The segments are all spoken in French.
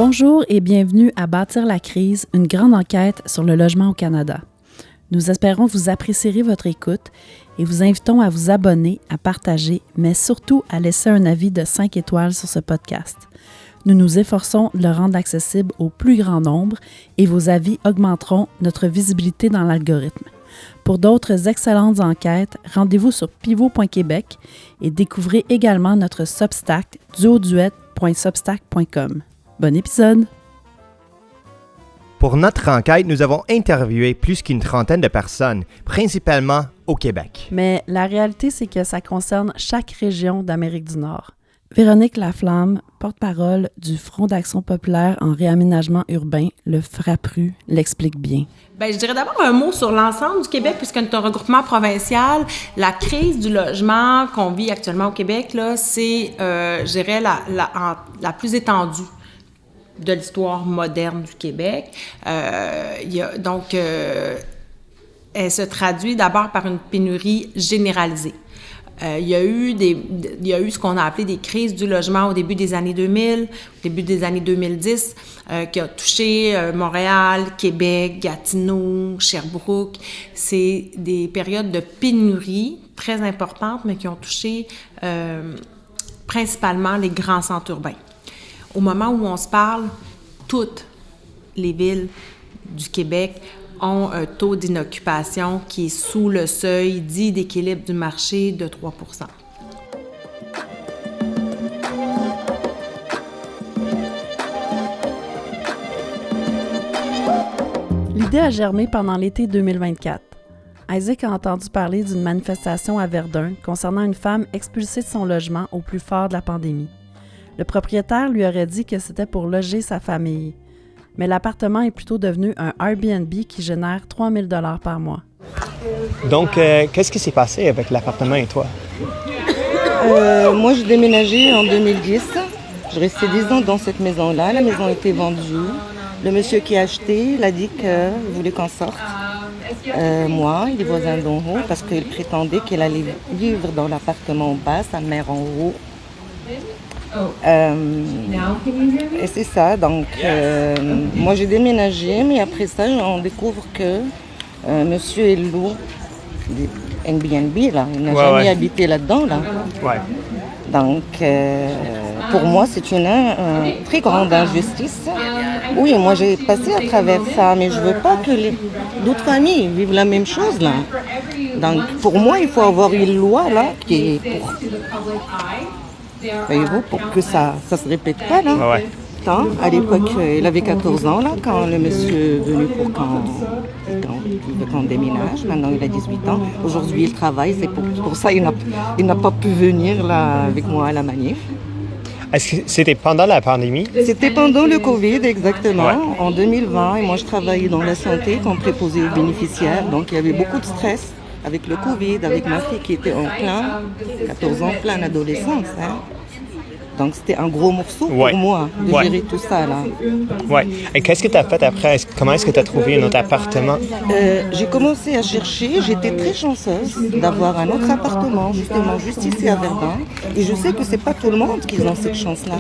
Bonjour et bienvenue à Bâtir la crise, une grande enquête sur le logement au Canada. Nous espérons que vous apprécierez votre écoute et vous invitons à vous abonner, à partager, mais surtout à laisser un avis de 5 étoiles sur ce podcast. Nous nous efforçons de le rendre accessible au plus grand nombre et vos avis augmenteront notre visibilité dans l'algorithme. Pour d'autres excellentes enquêtes, rendez-vous sur pivot.québec et découvrez également notre Substack duoduet.substack.com. Bon épisode! Pour notre enquête, nous avons interviewé plus qu'une trentaine de personnes, principalement au Québec. Mais la réalité, c'est que ça concerne chaque région d'Amérique du Nord. Véronique Laflamme, porte-parole du Front d'action populaire en réaménagement urbain, le FRAPRU, l'explique bien. Bien, je dirais d'abord un mot sur l'ensemble du Québec, puisque c'est un regroupement provincial. La crise du logement qu'on vit actuellement au Québec, là, c'est, je dirais, la plus étendue de l'histoire moderne du Québec. Elle se traduit d'abord par une pénurie généralisée. Il y a eu ce qu'on a appelé des crises du logement au début des années 2000, au début des années 2010, qui a touché Montréal, Québec, Gatineau, Sherbrooke. C'est des périodes de pénurie très importantes, mais qui ont touché principalement les grands centres urbains. Au moment où on se parle, toutes les villes du Québec ont un taux d'inoccupation qui est sous le seuil dit d'équilibre du marché de 3 %. L'idée a germé pendant l'été 2024. Isaac a entendu parler d'une manifestation à Verdun concernant une femme expulsée de son logement au plus fort de la pandémie. Le propriétaire lui aurait dit que c'était pour loger sa famille. Mais l'appartement est plutôt devenu un Airbnb qui génère 3 000 $ par mois. Donc, qu'est-ce qui s'est passé avec l'appartement et toi? Moi, j'ai déménagé en 2010. Je restais 10 ans dans cette maison-là. La maison a été vendue. Le monsieur qui a acheté, il a dit qu'il voulait qu'on sorte. Moi et les voisins d'en haut, parce qu'il prétendait qu'il allait vivre dans l'appartement en bas, sa mère en haut. Et c'est ça, donc moi j'ai déménagé, mais après ça on découvre que monsieur est lourd Airbnb là, il n'a jamais habité là-dedans là. Ouais. Donc pour moi c'est une très grande injustice. Oui, moi j'ai passé à travers ça, mais je veux pas que d'autres familles vivent la même chose là. Donc pour moi il faut avoir une loi là qui est pour... Voyez-vous, pour que ça se répète pas, là. Ouais. À l'époque, il avait 14 ans, là, quand le monsieur est venu pour qu'on déménage. Maintenant, il a 18 ans. Aujourd'hui, il travaille. C'est pour ça qu'il n'a pas pu venir, là, avec moi à la manif. Est-ce que c'était pendant la pandémie? C'était pendant le COVID, exactement, ouais. En 2020. Et moi, je travaillais dans la santé comme préposée aux bénéficiaires. Donc, il y avait beaucoup de stress avec le COVID, avec ma fille qui était en plein, 14 ans, plein d'adolescence. Hein. Donc, c'était un gros morceau pour moi de gérer tout ça, là. Ouais. Et qu'est-ce que tu as fait après? Comment est-ce que tu as trouvé un autre appartement? J'ai commencé à chercher. J'étais très chanceuse d'avoir un autre appartement, justement, juste ici à Verdun. Et je sais que c'est pas tout le monde qui a cette chance-là.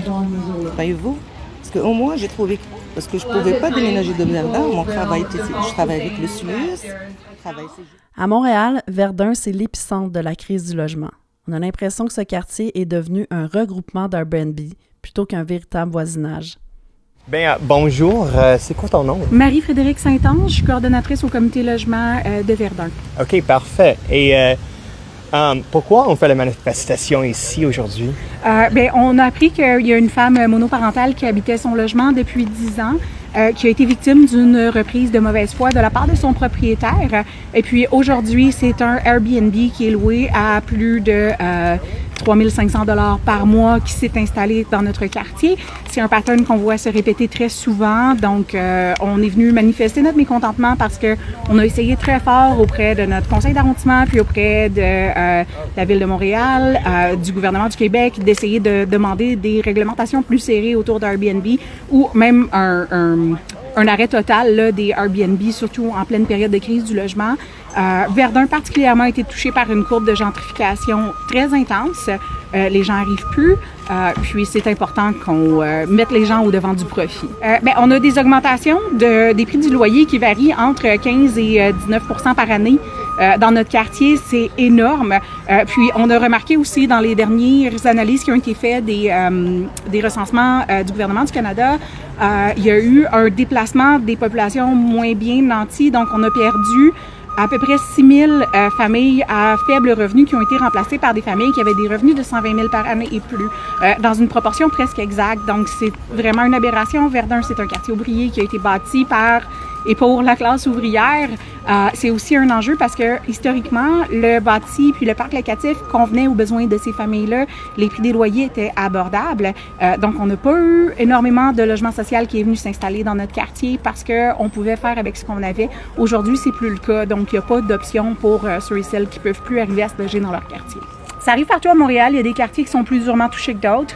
Voyez-vous? Parce qu'au moins, j'ai trouvé... Parce que je ne pouvais pas déménager de Verdun. Mon travail était... Je travaille avec le SLUS. À Montréal, Verdun, c'est l'épicentre de la crise du logement. On a l'impression que ce quartier est devenu un regroupement d'Airbnb plutôt qu'un véritable voisinage. Bien, bonjour. C'est quoi ton nom? Marie-Frédérique Saint-Ange, je suis coordonnatrice au comité logement de Verdun. OK, parfait. Et pourquoi on fait la manifestation ici aujourd'hui? On a appris qu'il y a une femme monoparentale qui habitait son logement depuis 10 ans, qui a été victime d'une reprise de mauvaise foi de la part de son propriétaire. Et puis aujourd'hui, c'est un Airbnb qui est loué à plus de 3 500 $ par mois qui s'est installé dans notre quartier. C'est un pattern qu'on voit se répéter très souvent. Donc, on est venu manifester notre mécontentement parce qu'on a essayé très fort auprès de notre conseil d'arrondissement puis auprès de la Ville de Montréal, du gouvernement du Québec, d'essayer de demander des réglementations plus serrées autour d'Airbnb ou même un arrêt total là, des Airbnb, surtout en pleine période de crise du logement. Verdun particulièrement a été touché par une courbe de gentrification très intense. les gens n'arrivent plus. Puis c'est important qu'on mette les gens au devant du profit. On a des augmentations des prix du loyer qui varient entre 15 et 19% par année. Dans notre quartier, c'est énorme. Puis on a remarqué aussi dans les dernières analyses qui ont été faites des recensements du gouvernement du Canada, il y a eu un déplacement des populations moins bien nanties. Donc on a perdu à peu près 6 000 familles à faible revenu qui ont été remplacées par des familles qui avaient des revenus de 120 000 par année et plus, dans une proportion presque exacte. Donc, c'est vraiment une aberration. Verdun, c'est un quartier ouvrier qui a été bâti par et pour la classe ouvrière. C'est aussi un enjeu parce que, historiquement, le bâti puis le parc locatif convenait aux besoins de ces familles-là. Les prix des loyers étaient abordables. Donc, on n'a pas eu énormément de logement social qui est venu s'installer dans notre quartier parce qu'on pouvait faire avec ce qu'on avait. Aujourd'hui, c'est plus le cas. Donc, il n'y a pas d'option pour ceux et celles qui ne peuvent plus arriver à se loger dans leur quartier. Ça arrive partout à Montréal. Il y a des quartiers qui sont plus durement touchés que d'autres.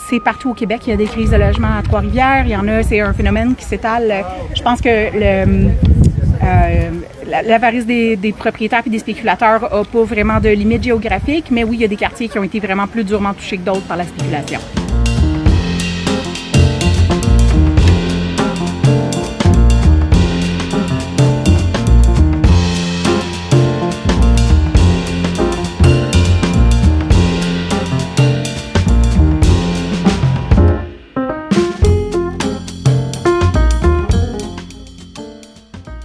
C'est partout au Québec. Il y a des crises de logement à Trois-Rivières. Il y en a, c'est un phénomène qui s'étale. Je pense que l'avarice des propriétaires et des spéculateurs n'a pas vraiment de limite géographique. Mais oui, il y a des quartiers qui ont été vraiment plus durement touchés que d'autres par la spéculation.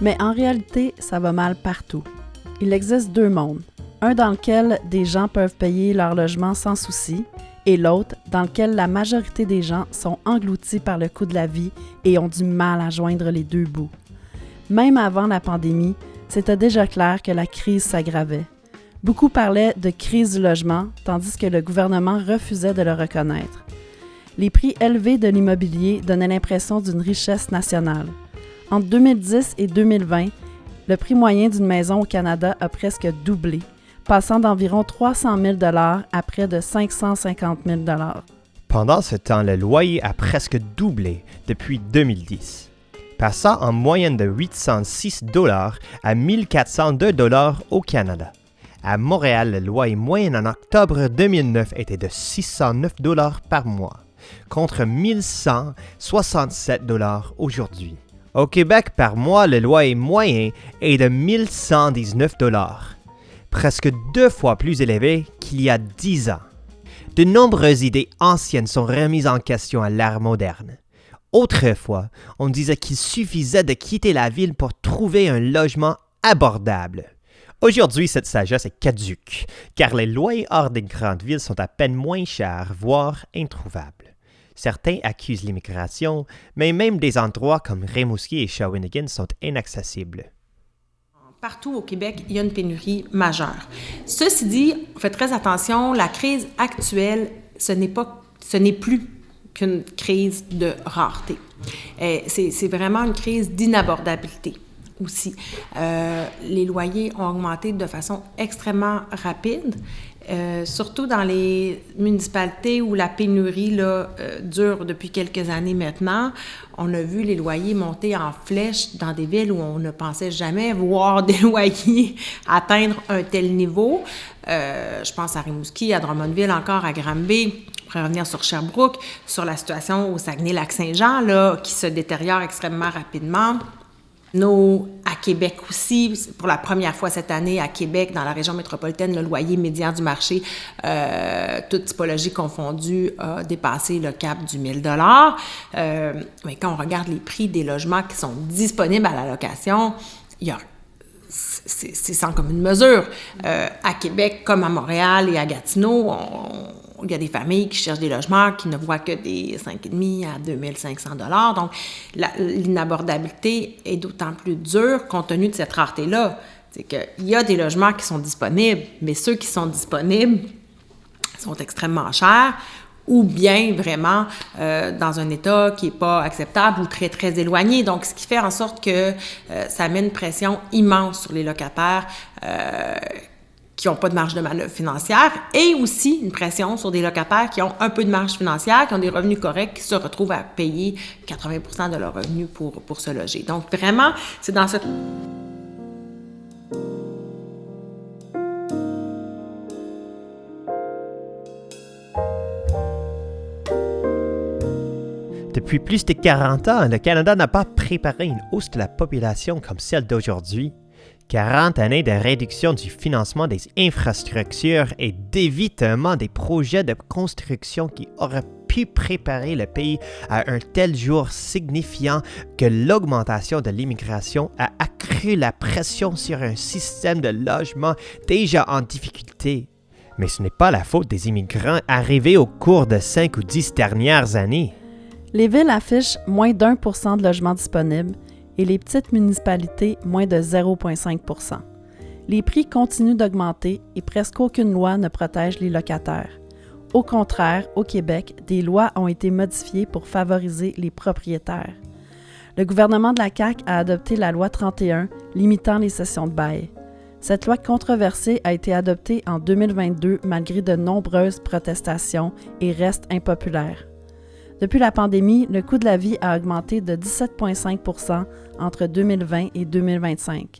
Mais en réalité, ça va mal partout. Il existe deux mondes. Un dans lequel des gens peuvent payer leur logement sans souci, et l'autre dans lequel la majorité des gens sont engloutis par le coût de la vie et ont du mal à joindre les deux bouts. Même avant la pandémie, c'était déjà clair que la crise s'aggravait. Beaucoup parlaient de crise du logement, tandis que le gouvernement refusait de le reconnaître. Les prix élevés de l'immobilier donnaient l'impression d'une richesse nationale. Entre 2010 et 2020, le prix moyen d'une maison au Canada a presque doublé, passant d'environ 300 000 $ à près de 550 000 $. Pendant ce temps, le loyer a presque doublé depuis 2010, passant en moyenne de 806 $ à 1402 $ au Canada. À Montréal, le loyer moyen en octobre 2009 était de 609 $ par mois, contre 1167 $ aujourd'hui. Au Québec, par mois, le loyer moyen est de 1119 $, presque 2 fois plus élevé qu'il y a 10 ans. De nombreuses idées anciennes sont remises en question à l'ère moderne. Autrefois, on disait qu'il suffisait de quitter la ville pour trouver un logement abordable. Aujourd'hui, cette sagesse est caduque, car les loyers hors des grandes villes sont à peine moins chers, voire introuvables. Certains accusent l'immigration, mais même des endroits comme Rimouski et Shawinigan sont inaccessibles. Partout au Québec, il y a une pénurie majeure. Ceci dit, faites très attention, la crise actuelle, ce n'est plus qu'une crise de rareté. C'est vraiment une crise d'inabordabilité aussi. Les loyers ont augmenté de façon extrêmement rapide. Surtout dans les municipalités où la pénurie dure depuis quelques années maintenant, on a vu les loyers monter en flèche dans des villes où on ne pensait jamais voir des loyers atteindre un tel niveau. Je pense à Rimouski, à Drummondville, encore à Granby. On pourrait revenir sur Sherbrooke, sur la situation au Saguenay-Lac-Saint-Jean, qui se détériore extrêmement rapidement. À Québec aussi, pour la première fois cette année, à Québec, dans la région métropolitaine, le loyer médian du marché, toute typologie confondue, a dépassé le cap du 1 000 $. Mais quand on regarde les prix des logements qui sont disponibles à la location, c'est sans commune mesure. À Québec, comme à Montréal et à Gatineau, il y a des familles qui cherchent des logements qui ne voient que des 5,5 à 2 500 $. Donc, l'inabordabilité est d'autant plus dure compte tenu de cette rareté-là. C'est qu'il y a des logements qui sont disponibles, mais ceux qui sont disponibles sont extrêmement chers ou bien vraiment dans un état qui n'est pas acceptable ou très, très éloigné. Donc, ce qui fait en sorte que ça met une pression immense sur les locataires qui n'ont pas de marge de manœuvre financière et aussi une pression sur des locataires qui ont un peu de marge financière, qui ont des revenus corrects, qui se retrouvent à payer 80% de leurs revenus pour se loger. Donc, vraiment, c'est dans cette... Depuis plus de 40 ans, le Canada n'a pas préparé une hausse de la population comme celle d'aujourd'hui. 40 années de réduction du financement des infrastructures et d'évitement des projets de construction qui auraient pu préparer le pays à un tel jour signifiant que l'augmentation de l'immigration a accru la pression sur un système de logement déjà en difficulté. Mais ce n'est pas la faute des immigrants arrivés au cours de 5 ou 10 dernières années. Les villes affichent moins d'1% de logements disponibles et les petites municipalités moins de 0,5%. Les prix continuent d'augmenter et presque aucune loi ne protège les locataires. Au contraire, au Québec, des lois ont été modifiées pour favoriser les propriétaires. Le gouvernement de la CAQ a adopté la loi 31 limitant les cessions de bail. Cette loi controversée a été adoptée en 2022 malgré de nombreuses protestations et reste impopulaire. Depuis la pandémie, le coût de la vie a augmenté de 17,5% entre 2020 et 2025.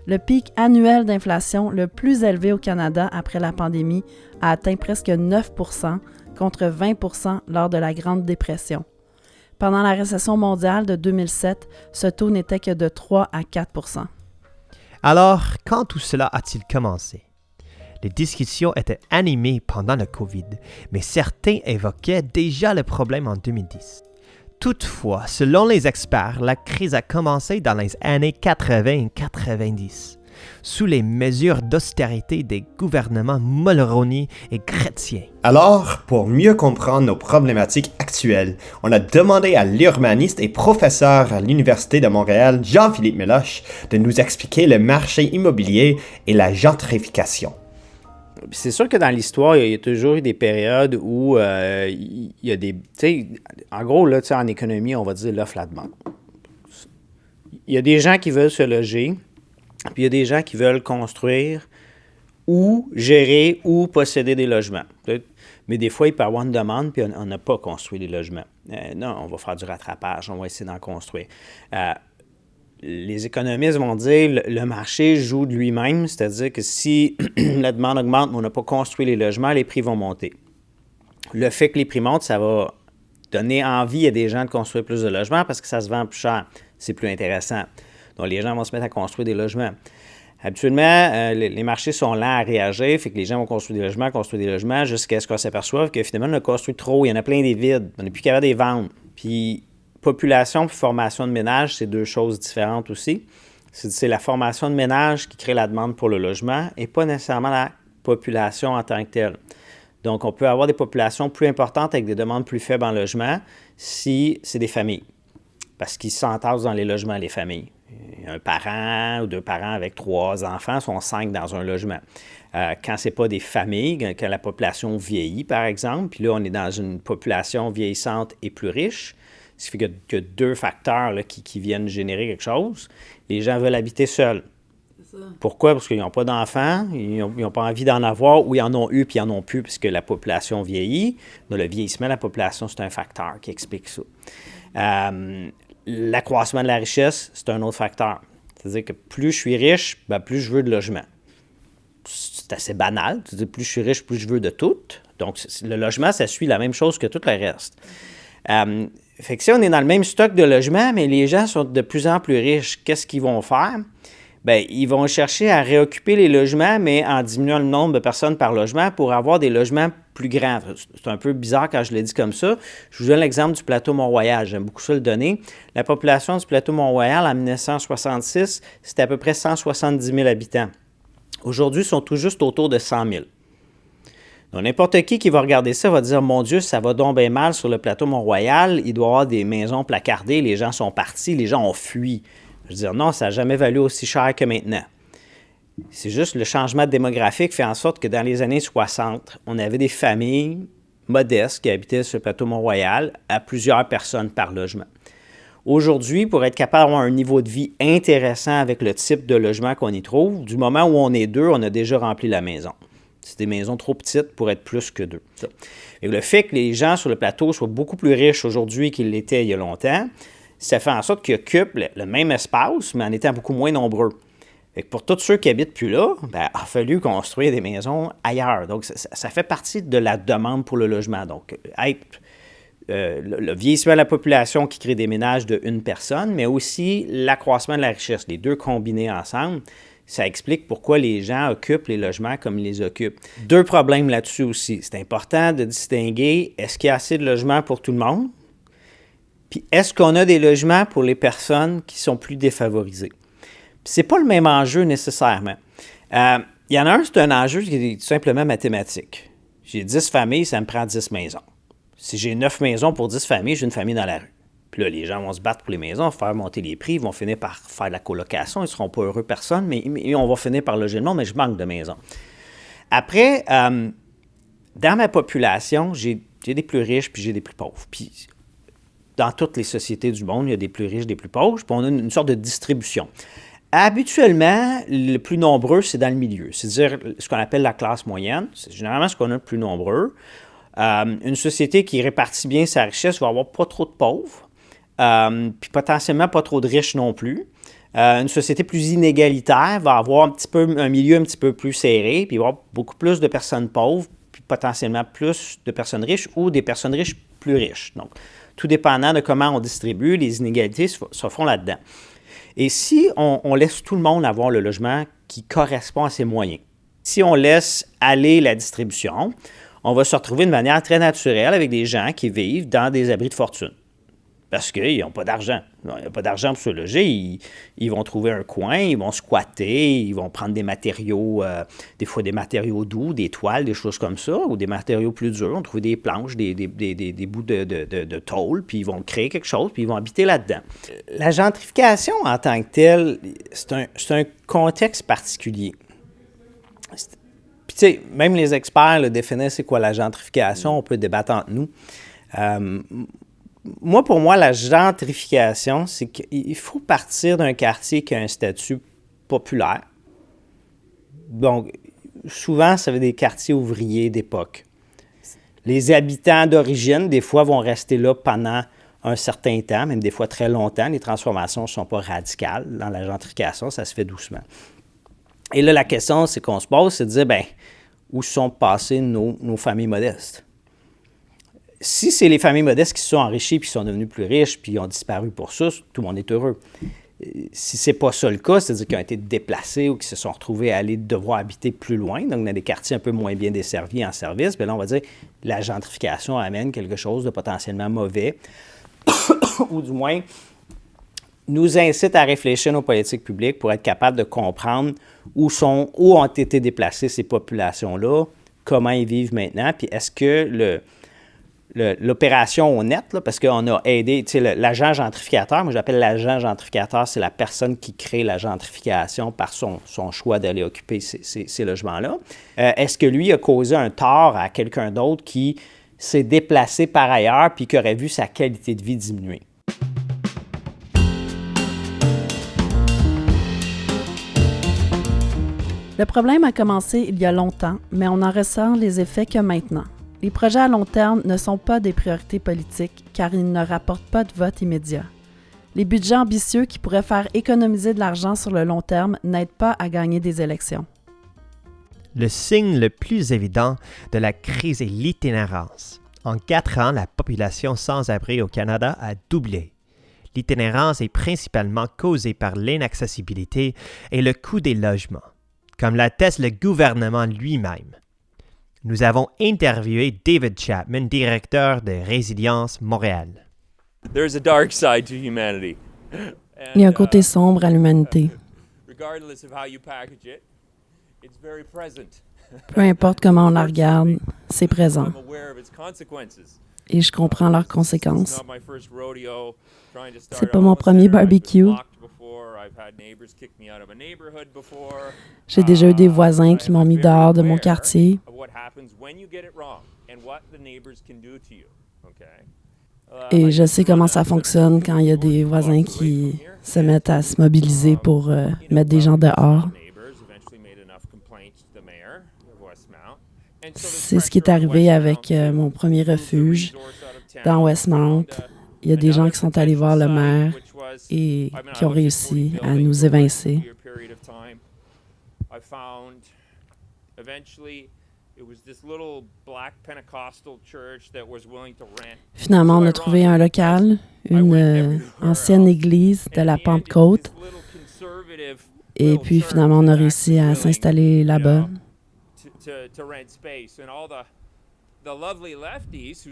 Le pic annuel d'inflation le plus élevé au Canada après la pandémie a atteint presque 9% contre 20% lors de la Grande Dépression. Pendant la récession mondiale de 2007, ce taux n'était que de 3 à 4%. Alors, quand tout cela a-t-il commencé? Les discussions étaient animées pendant le COVID, mais certains évoquaient déjà le problème en 2010. Toutefois, selon les experts, la crise a commencé dans les années 80-90, sous les mesures d'austérité des gouvernements Mulroney et Chrétien. Alors, pour mieux comprendre nos problématiques actuelles, on a demandé à l'urbaniste et professeur à l'Université de Montréal, Jean-Philippe Meloche, de nous expliquer le marché immobilier et la gentrification. C'est sûr que dans l'histoire, il y a toujours eu des périodes où il y a des... Tu sais, en gros, là, en économie, on va dire l'offre la demande. Il y a des gens qui veulent se loger, puis il y a des gens qui veulent construire ou gérer ou posséder des logements. Mais des fois, il peut y avoir une demande, puis on n'a pas construit des logements. Non, on va faire du rattrapage, on va essayer d'en construire. Les économistes vont dire que le marché joue de lui-même, c'est-à-dire que si la demande augmente mais on n'a pas construit les logements, les prix vont monter. Le fait que les prix montent, ça va donner envie à des gens de construire plus de logements parce que ça se vend plus cher, c'est plus intéressant. Donc les gens vont se mettre à construire des logements. Habituellement, les marchés sont lents à réagir, fait que les gens vont construire des logements jusqu'à ce qu'on s'aperçoive que finalement on a construit trop, il y en a plein des vides, on n'est plus capable de les vendre. Puis population et formation de ménage, c'est deux choses différentes aussi. C'est la formation de ménage qui crée la demande pour le logement et pas nécessairement la population en tant que telle. Donc, on peut avoir des populations plus importantes avec des demandes plus faibles en logement si c'est des familles, parce qu'ils s'entassent dans les logements, les familles. Un parent ou deux parents avec 3 enfants sont 5 dans un logement. Quand ce n'est pas des familles, quand la population vieillit, par exemple, puis là, on est dans une population vieillissante et plus riche, ça fait qu'il y a 2 facteurs là, qui viennent générer quelque chose. Les gens veulent habiter seuls. Pourquoi? Parce qu'ils n'ont pas d'enfants, ils n'ont pas envie d'en avoir, ou ils en ont eu puis ils n'en ont plus parce que la population vieillit. Donc, le vieillissement de la population, c'est un facteur qui explique ça. L'accroissement de la richesse, c'est un autre facteur. C'est-à-dire que plus je suis riche, plus je veux de logement. C'est assez banal. C'est-à-dire plus je suis riche, plus je veux de tout. Donc, le logement, ça suit la même chose que tout le reste. Fait que si on est dans le même stock de logements, mais les gens sont de plus en plus riches, qu'est-ce qu'ils vont faire? Bien, ils vont chercher à réoccuper les logements, mais en diminuant le nombre de personnes par logement pour avoir des logements plus grands. C'est un peu bizarre quand je le dis comme ça. Je vous donne l'exemple du plateau Mont-Royal. J'aime beaucoup ça le donner. La population du plateau Mont-Royal en 1966, c'était à peu près 170 000 habitants. Aujourd'hui, ils sont tout juste autour de 100 000. Donc, n'importe qui va regarder ça va dire « Mon Dieu, ça va donc bien mal sur le plateau Mont-Royal. Il doit y avoir des maisons placardées. Les gens sont partis. Les gens ont fui. » Je veux dire, non, ça n'a jamais valu aussi cher que maintenant. C'est juste le changement démographique fait en sorte que dans les années 60, on avait des familles modestes qui habitaient sur le plateau Mont-Royal à plusieurs personnes par logement. Aujourd'hui, pour être capable d'avoir un niveau de vie intéressant avec le type de logement qu'on y trouve, du moment où on est 2, on a déjà rempli la maison. C'est des maisons trop petites pour être plus que 2. Et le fait que les gens sur le plateau soient beaucoup plus riches aujourd'hui qu'ils l'étaient il y a longtemps, ça fait en sorte qu'ils occupent le même espace, mais en étant beaucoup moins nombreux. Et pour tous ceux qui habitent plus là, il a fallu construire des maisons ailleurs. Donc, ça fait partie de la demande pour le logement. Donc, être le vieillissement de la population qui crée des ménages de une personne, mais aussi l'accroissement de la richesse. Les deux combinés ensemble, ça explique pourquoi les gens occupent les logements comme ils les occupent. Deux problèmes là-dessus aussi. C'est important de distinguer, est-ce qu'il y a assez de logements pour tout le monde? Puis est-ce qu'on a des logements pour les personnes qui sont plus défavorisées? Puis c'est pas le même enjeu nécessairement. Il y en a un, c'est un enjeu qui est tout simplement mathématique. J'ai 10 familles, ça me prend 10 maisons. Si j'ai 9 maisons pour 10 familles, j'ai une famille dans la rue. Puis là, les gens vont se battre pour les maisons, faire monter les prix, ils vont finir par faire de la colocation, ils ne seront pas heureux personne, mais on va finir par loger le monde, mais je manque de maisons. Après, dans ma population, j'ai des plus riches puis j'ai des plus pauvres. Puis dans toutes les sociétés du monde, il y a des plus riches, des plus pauvres, puis on a une sorte de distribution. Habituellement, le plus nombreux, c'est dans le milieu, c'est-à-dire ce qu'on appelle la classe moyenne. C'est généralement ce qu'on a le plus nombreux. Une société qui répartit bien sa richesse va avoir pas trop de pauvres. Puis potentiellement pas trop de riches non plus. Une société plus inégalitaire va avoir un milieu un petit peu plus serré, puis il va y avoir beaucoup plus de personnes pauvres, puis potentiellement plus de personnes riches ou des personnes riches plus riches. Donc, tout dépendant de comment on distribue, les inégalités se font là-dedans. Et si on laisse tout le monde avoir le logement qui correspond à ses moyens, si on laisse aller la distribution, on va se retrouver de manière très naturelle avec des gens qui vivent dans des abris de fortune. Parce qu'ils n'ont pas d'argent. Ils n'ont pas d'argent pour se loger. Ils vont trouver un coin, ils vont squatter, ils vont prendre des matériaux, des fois des matériaux doux, des toiles, des choses comme ça, ou des matériaux plus durs. Ils vont trouver des planches, des bouts de tôle, puis ils vont créer quelque chose, puis ils vont habiter là-dedans. La gentrification en tant que telle, c'est un contexte particulier. Puis tu sais, même les experts définissent c'est quoi la gentrification, on peut débattre entre nous. Pour moi, la gentrification, c'est qu'il faut partir d'un quartier qui a un statut populaire. Donc, souvent, ça veut dire des quartiers ouvriers d'époque. Les habitants d'origine, des fois, vont rester là pendant un certain temps, même des fois très longtemps. Les transformations ne sont pas radicales. Dans la gentrification, ça se fait doucement. Et là, la question qu'on se pose, c'est de dire, où sont passées nos familles modestes? Si c'est les familles modestes qui se sont enrichies puis sont devenues plus riches puis ont disparu pour ça, tout le monde est heureux. Si c'est pas ça le cas, c'est-à-dire qu'ils ont été déplacés ou qu'ils se sont retrouvés à devoir habiter plus loin, donc dans des quartiers un peu moins bien desservis en service, bien là, on va dire que la gentrification amène quelque chose de potentiellement mauvais ou du moins nous incite à réfléchir nos politiques publiques pour être capable de comprendre où ont été déplacées ces populations-là, comment ils vivent maintenant, puis est-ce que l'opération au net, là, parce qu'on a aidé, tu sais, l'agent gentrificateur, moi j'appelle l'agent gentrificateur, c'est la personne qui crée la gentrification par son choix d'aller occuper ces logements-là. Est-ce que lui a causé un tort à quelqu'un d'autre qui s'est déplacé par ailleurs puis qui aurait vu sa qualité de vie diminuer? Le problème a commencé il y a longtemps, mais on en ressent les effets que maintenant. Les projets à long terme ne sont pas des priorités politiques car ils ne rapportent pas de vote immédiat. Les budgets ambitieux qui pourraient faire économiser de l'argent sur le long terme n'aident pas à gagner des élections. Le signe le plus évident de la crise est l'itinérance. En 4 ans, la population sans-abri au Canada a doublé. L'itinérance est principalement causée par l'inaccessibilité et le coût des logements, comme l'atteste le gouvernement lui-même. Nous avons interviewé David Chapman, directeur de Résilience Montréal. There's a dark side to humanity. Il y a un côté sombre à l'humanité. Regardless of how you package it, it's very present. Peu importe comment on la regarde, c'est présent. I'm aware of its consequences. Et je comprends leurs conséquences. It's not my first rodeo trying to start C'est pas mon a premier center. I've barbecue. been blocked before. I've had neighbors kick me out of a neighborhood before. J'ai déjà eu des voisins qui m'ont mis dehors de mon quartier. Of what happens when you get it wrong and what the neighbors can do to you. Okay? Et je sais comment ça fonctionne quand il y a des voisins qui se mettent à se mobiliser pour mettre des gens dehors. C'est ce qui est arrivé avec mon premier refuge dans Westmount. Il y a des gens qui sont allés voir le maire et qui ont réussi à nous évincer. Finalement, on a trouvé un local, une ancienne église de la Pentecôte. Et puis finalement, on a réussi à s'installer là-bas.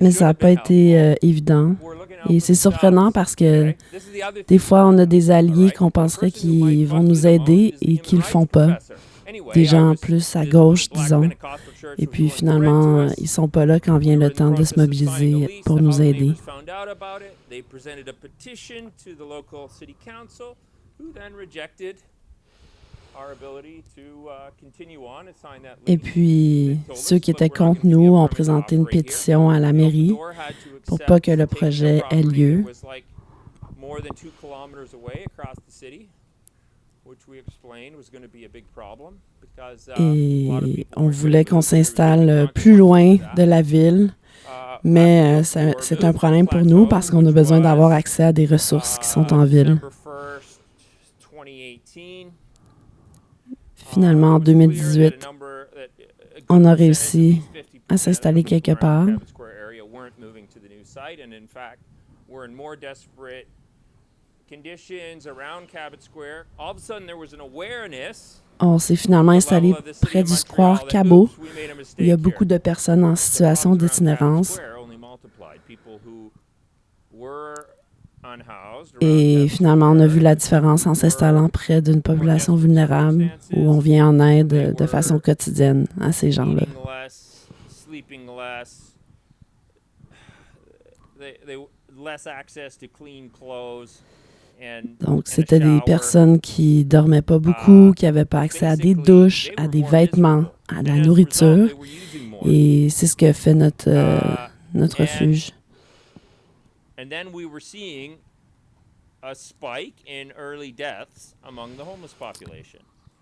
Mais ça n'a pas été évident. Et c'est surprenant parce que des fois, on a des alliés qu'on penserait qu'ils vont nous aider et qu'ils ne le font pas. Des gens plus à gauche, disons. Et puis finalement, ils ne sont pas là quand vient le temps de se mobiliser pour nous aider. Et puis, ceux qui étaient contre nous ont présenté une pétition à la mairie pour pas que le projet ait lieu. Et on voulait qu'on s'installe plus loin de la ville, mais c'est un problème pour nous parce qu'on a besoin d'avoir accès à des ressources qui sont en ville. Finalement, en 2018, on a réussi à s'installer quelque part. On s'est finalement installé près du square Cabot. Il y a beaucoup de personnes en situation d'itinérance. Et finalement, on a vu la différence en s'installant près d'une population vulnérable où on vient en aide de façon quotidienne à ces gens-là. Donc, c'était des personnes qui dormaient pas beaucoup, qui n'avaient pas accès à des douches, à des vêtements, à de la nourriture. Et c'est ce que fait notre refuge.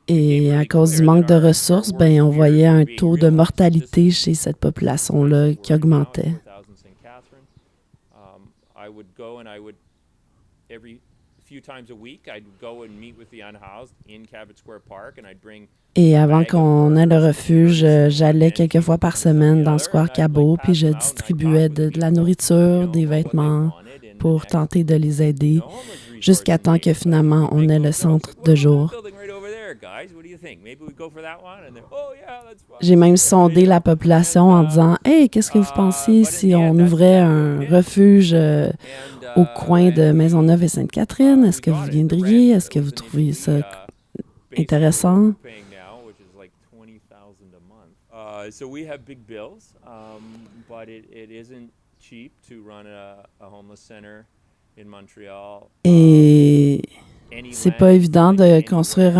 Et à cause du manque de ressources, on voyait un taux de mortalité chez cette population-là qui augmentait. Et avant qu'on ait le refuge, j'allais quelques fois par semaine dans le square Cabot, puis je distribuais de la nourriture, des vêtements pour tenter de les aider, jusqu'à temps que finalement on ait le centre de jour. J'ai même sondé la population en disant « Hey, qu'est-ce que vous pensez si on ouvrait un refuge au coin de Maisonneuve et Sainte-Catherine? Est-ce que vous viendriez? Est-ce que vous trouvez ça intéressant? » Et c'est pas évident de construire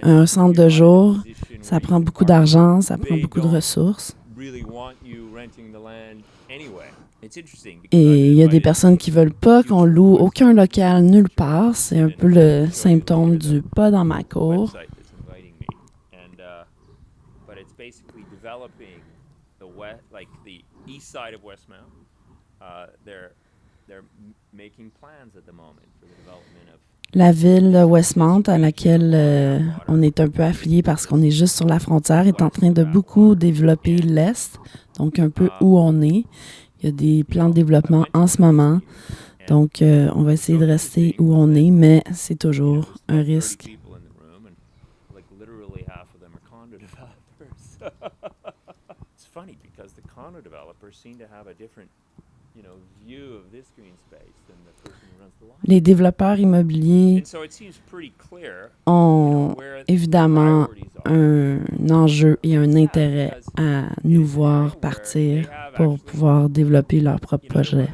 un centre de jour. Ça prend beaucoup d'argent, ça prend beaucoup de ressources. Et il y a des personnes qui veulent pas qu'on loue aucun local nulle part. C'est un peu le symptôme du pas dans ma cour. La ville de Westmount, à laquelle on est un peu affilié parce qu'on est juste sur la frontière, est en train de beaucoup développer l'Est, donc un peu où on est. Il y a des plans de développement en ce moment, donc on va essayer de rester où on est, mais c'est toujours un risque. Les développeurs immobiliers ont évidemment un enjeu et un intérêt à nous voir partir pour pouvoir développer leur propre projet.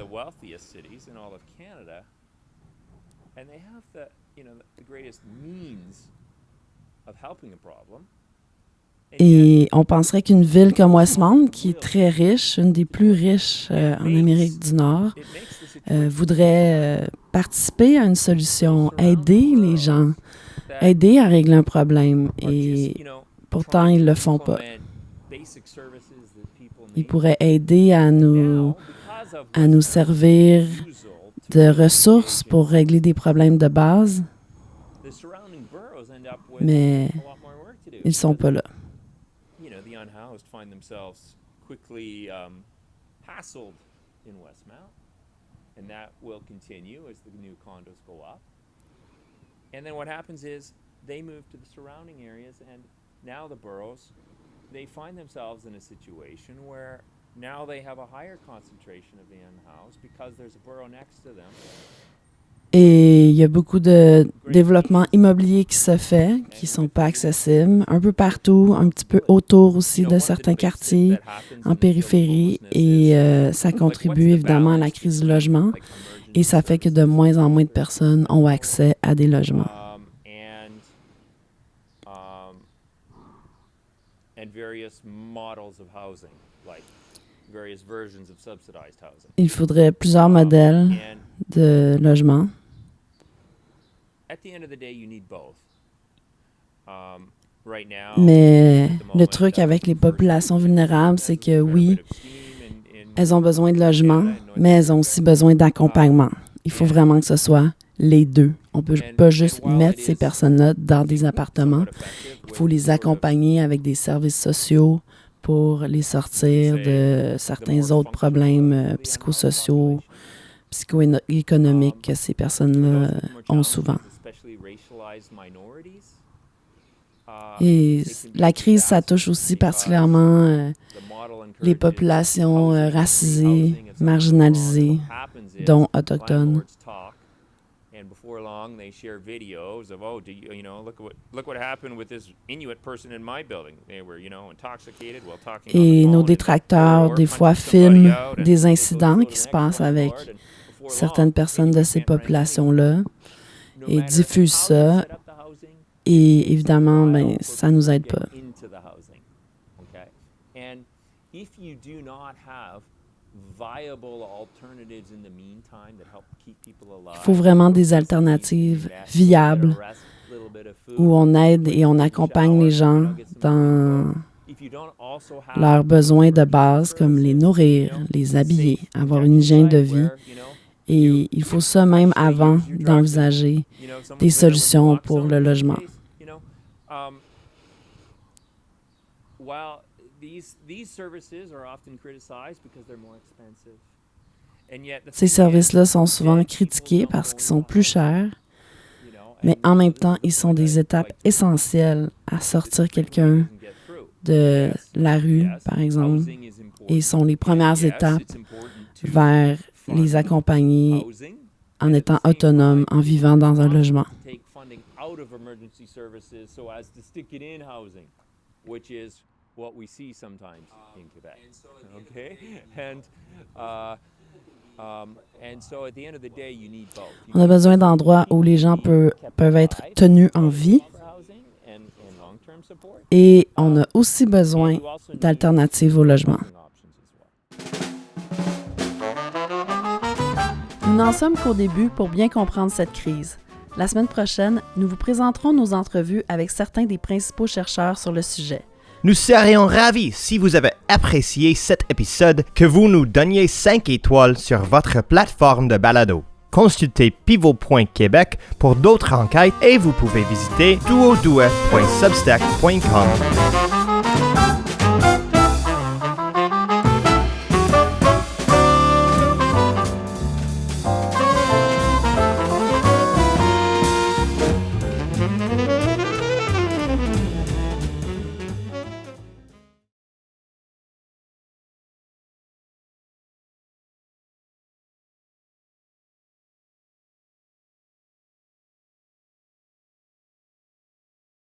Et on penserait qu'une ville comme Westmount, qui est très riche, une des plus riches en Amérique du Nord, voudrait participer à une solution, aider les gens, aider à régler un problème. Et pourtant, ils ne le font pas. Ils pourraient aider à nous servir de ressources pour régler des problèmes de base, mais ils ne sont pas là. find themselves quickly hassled in Westmount, and that will continue as the new condos go up. And then what happens is they move to the surrounding areas, and now the boroughs, they find themselves in a situation where now they have a higher concentration of the in-house because there's a borough next to them. Et il y a beaucoup de développement immobilier qui se fait, qui ne sont pas accessibles, un peu partout, un petit peu autour aussi de certains quartiers, en périphérie, et ça contribue évidemment à la crise du logement, et ça fait que de moins en moins de personnes ont accès à des logements. Il faudrait plusieurs modèles de logement. Mais le truc avec les populations vulnérables, c'est que oui, elles ont besoin de logement, mais elles ont aussi besoin d'accompagnement. Il faut vraiment que ce soit les deux. On ne peut pas juste mettre ces personnes-là dans des appartements. Il faut les accompagner avec des services sociaux pour les sortir de certains autres problèmes psychosociaux, psycho-économiques que ces personnes-là ont souvent. Et la crise, ça touche aussi particulièrement les populations racisées, marginalisées, dont autochtones. Before long, they share videos of, look what happened with this Inuit person in my building. They were, intoxicated while talking on the phone. Et nos détracteurs, des fois, filment des incidents qui se passent avec certaines personnes de ces populations-là et diffusent ça. Et évidemment, ça ne nous aide pas. Il faut vraiment des alternatives viables où on aide et on accompagne les gens dans leurs besoins de base, comme les nourrir, les habiller, avoir une hygiène de vie. Et il faut ça même avant d'envisager des solutions pour le logement. Ces services-là sont souvent critiqués parce qu'ils sont plus chers, mais en même temps, ils sont des étapes essentielles à sortir quelqu'un de la rue, par exemple, et sont les premières étapes vers les accompagner en étant autonomes, en vivant dans un logement. What we see sometimes in Quebec. Okay? And so at the end of the day, you need both. On a besoin d'endroits où les gens peuvent être tenus en vie. Et on a aussi besoin d'alternatives au logement. Nous n'en sommes qu'au début pour bien comprendre cette crise. La semaine prochaine, nous vous présenterons nos entrevues avec certains des principaux chercheurs sur le sujet. Nous serions ravis, si vous avez apprécié cet épisode, que vous nous donniez 5 étoiles sur votre plateforme de balado. Consultez pivot.québec pour d'autres enquêtes et vous pouvez visiter duodouet.substack.com.